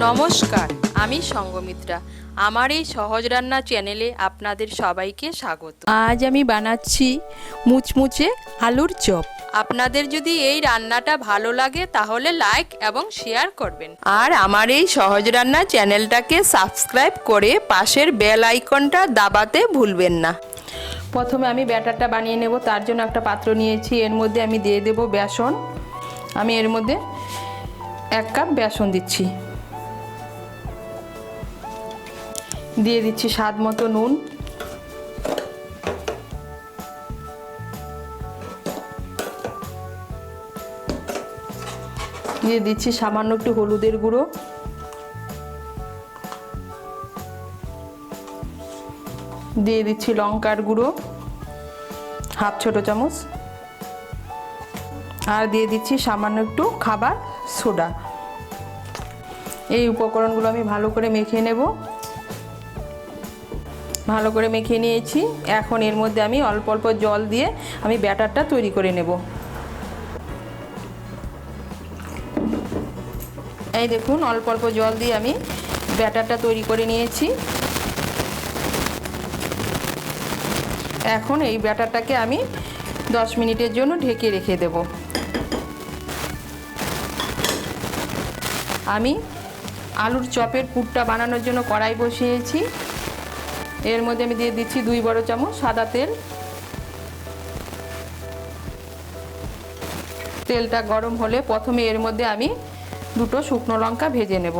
নমস্কার, আমি সঙ্গমিত্রা। আমার এই সহজ রান্না চ্যানেলে আপনাদের সবাইকে স্বাগত। আজ আমি বানাচ্ছি মুচমুচে আলুর চপ। আপনাদের যদি এই রান্নাটা ভালো লাগে তাহলে লাইক এবং শেয়ার করবেন, আর আমার এই সহজ রান্না চ্যানেলটাকে সাবস্ক্রাইব করে পাশের বেল আইকনটা দাবাতে ভুলবেন না। প্রথমে আমি ব্যাটারটা বানিয়ে নেব। তার জন্য একটা পাত্র নিয়েছি, এর মধ্যে আমি দিয়ে দেব বেসন। আমি এর মধ্যে 1 কাপ বেসন দিচ্ছি, দিয়ে দিচ্ছি স্বাদ মতো নুন, দিয়ে দিচ্ছি সামান্য একটু হলুদের গুঁড়ো, দিয়ে দিচ্ছি লঙ্কার গুঁড়ো 1/2 ছোট চামচ, আর দিয়ে দিচ্ছি সামান্য একটু খাবার সোডা। এই উপকরণগুলো আমি ভালো করে মেখে নেব। ভালো করে মেখে নিয়েছি। এখন এর মধ্যে আমি অল্প অল্প জল দিয়ে আমি ব্যাটারটা তৈরি করে নেব। এই দেখুন, অল্প অল্প জল দিয়ে আমি ব্যাটারটা তৈরি করে নিয়েছি। এখন এই ব্যাটারটাকে আমি 10 মিনিটের জন্য ঢেকে রেখে দেব। আমি আলুর চপের পুরটা বানানোর জন্য কড়াই বসিয়েছি। এর মধ্যে আমি দিয়ে দিচ্ছি 2 বড় চামচ সাদা তেল। তেলটা গরম হলে প্রথমে এর মধ্যে আমি 2টো শুকনো লঙ্কা ভেজে নেব।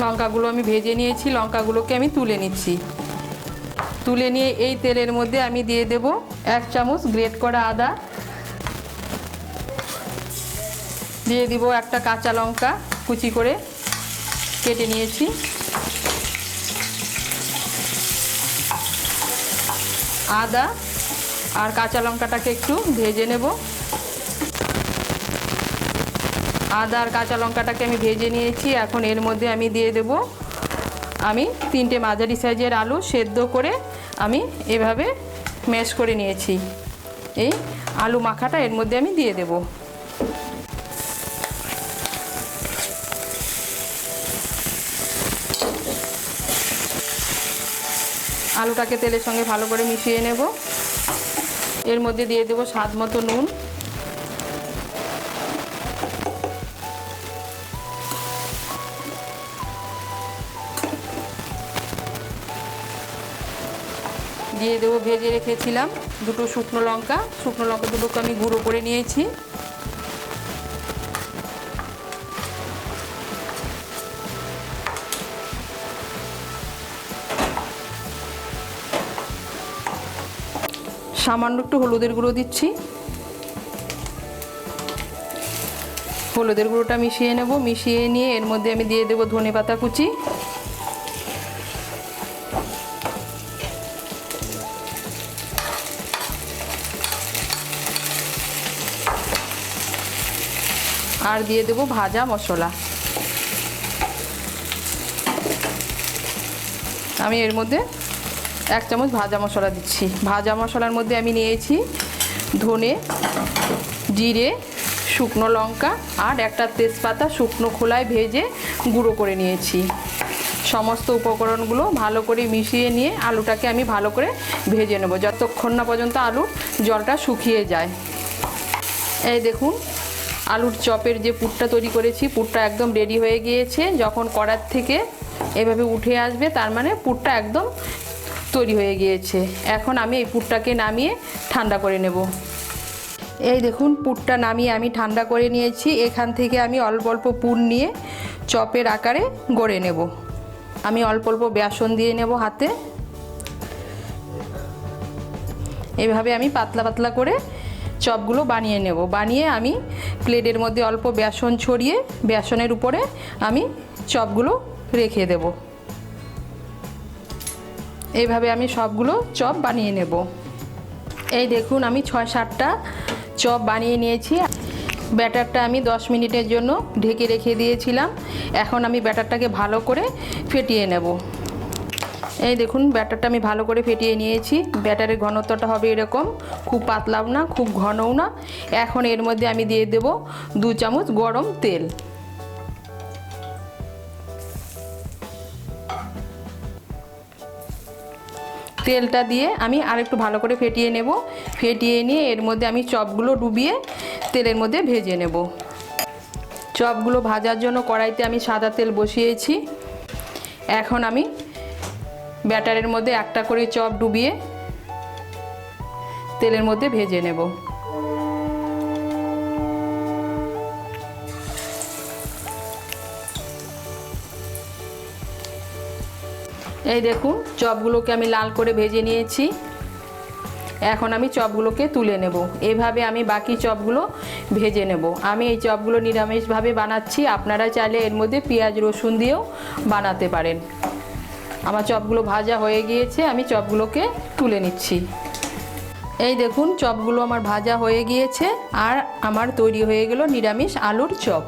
লঙ্কাগুলো আমি ভেজে নিয়েছি, লঙ্কাগুলোকে আমি তুলে নিচ্ছি। তুলে নিয়ে এই তেলের মধ্যে আমি দিয়ে দেব 1 চামচ গ্রেট করা আদা, দিয়ে দিব একটা কাঁচা লঙ্কা কুচি করে কেটে নিয়েছি, আদা আর কাঁচা লঙ্কাটাকে একটু ভেজে নেব। আদা আর কাঁচা লঙ্কাটাকে আমি ভেজে নিয়েছি। এখন এর মধ্যে আমি দিয়ে দেব আমি 3টে মাঝারি সাইজের আলু সেদ্ধ করে আমি এভাবে ম্যাশ করে নিয়েছি। এই আলু মাখাটা এর মধ্যে আমি দিয়ে দেব। আলুটাকে তেলের সঙ্গে ভালো করে মিশিয়ে নেব। এর মধ্যে দিয়ে দেব স্বাদ মতো নুন, দিয়ে দেবো ভেজে রেখেছিলাম 2টো শুকনো লঙ্কা। শুকনো লঙ্কা দুটোকে আমি গুঁড়ো করে নিয়েছি। সামান্য একটু হলুদের গুঁড়ো দিচ্ছি। হলুদের গুঁড়োটা মিশিয়ে নেব। মিশিয়ে নিয়ে এর মধ্যে আমি দিয়ে দেবো ধনেপাতা কুচি, আর দিয়ে দেব ভাজা মশলা। আমি এর মধ্যে 1 চামচ ভাজা মশলা দিচ্ছি। ভাজা মশলার মধ্যে আমি নিয়েছি ধনে, জিরে, শুকনো লঙ্কা আর একটা তেজপাতা শুকনো খোলায় ভেজে গুঁড়ো করে নিয়েছি। সমস্ত উপকরণগুলো ভালো করে মিশিয়ে নিয়ে আলুটাকে আমি ভালো করে ভেজে নেব যতক্ষণ না পর্যন্ত আলুর জলটা শুকিয়ে যায়। এই দেখুন, আলুর চপের যে পুরটা তৈরি করেছি, পুরটা একদম রেডি হয়ে গিয়েছে। যখন কড়ার থেকে এভাবে উঠে আসবে তার মানে পুরটা একদম তৈরি হয়ে গিয়েছে। এখন আমি এই পুরটাকে নামিয়ে ঠান্ডা করে নেব। এই দেখুন, পুরটা নামিয়ে আমি ঠান্ডা করে নিয়েছি। এখান থেকে আমি অল্প অল্প পুর নিয়ে চপের আকারে গড়ে নেব। আমি অল্প অল্প বেসন দিয়ে নেব হাতে। এভাবে আমি পাতলা পাতলা করে চপগুলো বানিয়ে নেব। বানিয়ে আমি প্লেটের মধ্যে অল্প বেসন ছড়িয়ে বেসনের উপরে আমি চপগুলো রেখে দেব। এইভাবে আমি সবগুলো চপ বানিয়ে নেব। এই দেখুন, আমি 6-7টা চপ বানিয়ে নিয়েছি। ব্যাটারটা আমি 10 মিনিটের জন্য ঢেকে রেখে দিয়েছিলাম। এখন আমি ব্যাটারটাকে ভালো করে ফেটিয়ে নেব। এই দেখুন ব্যাটারটা আমি ভালো করে ফেটিয়ে নিয়েছি। ব্যাটারের ঘনত্বটা হবে এরকম, খুব পাতলাও না খুব ঘনও না। এখন এর মধ্যে আমি দিয়ে দেব 2 চামচ গরম তেল। তেলটা দিয়ে আমি আরেকটু ভালো করে ফেটিয়ে নেব। ফেটিয়ে নিয়ে এর মধ্যে আমি চপগুলো ডুবিয়ে তেলের মধ্যে ভেজে নেব। চপগুলো ভাজার জন্য কড়াইতে আমি সাদা তেল বসিয়েছি। এখন আমি ব্যাটারের মধ্যে একটা করে চপ ডুবিয়ে তেলের মধ্যে ভেজে নেব। এই দেখুন চপগুলোকে আমি লাল করে ভেজে নিয়েছি। এখন আমি চপগুলোকে তুলে নেব। এভাবে আমি বাকি চপগুলো ভেজে নেব। আমি এই চপগুলো নিরামিষভাবে বানাচ্ছি, আপনারা চাইলে এর মধ্যে পেঁয়াজ রসুন দিয়েও বানাতে পারেন। আমার চপগুলো ভাজা হয়ে গিয়েছে, আমি চপগুলোকে তুলে নিচ্ছি। এই দেখুন চপগুলো আমার ভাজা হয়ে গিয়েছে আর আমার তৈরি হয়ে গেল নিরামিষ আলুর চপ।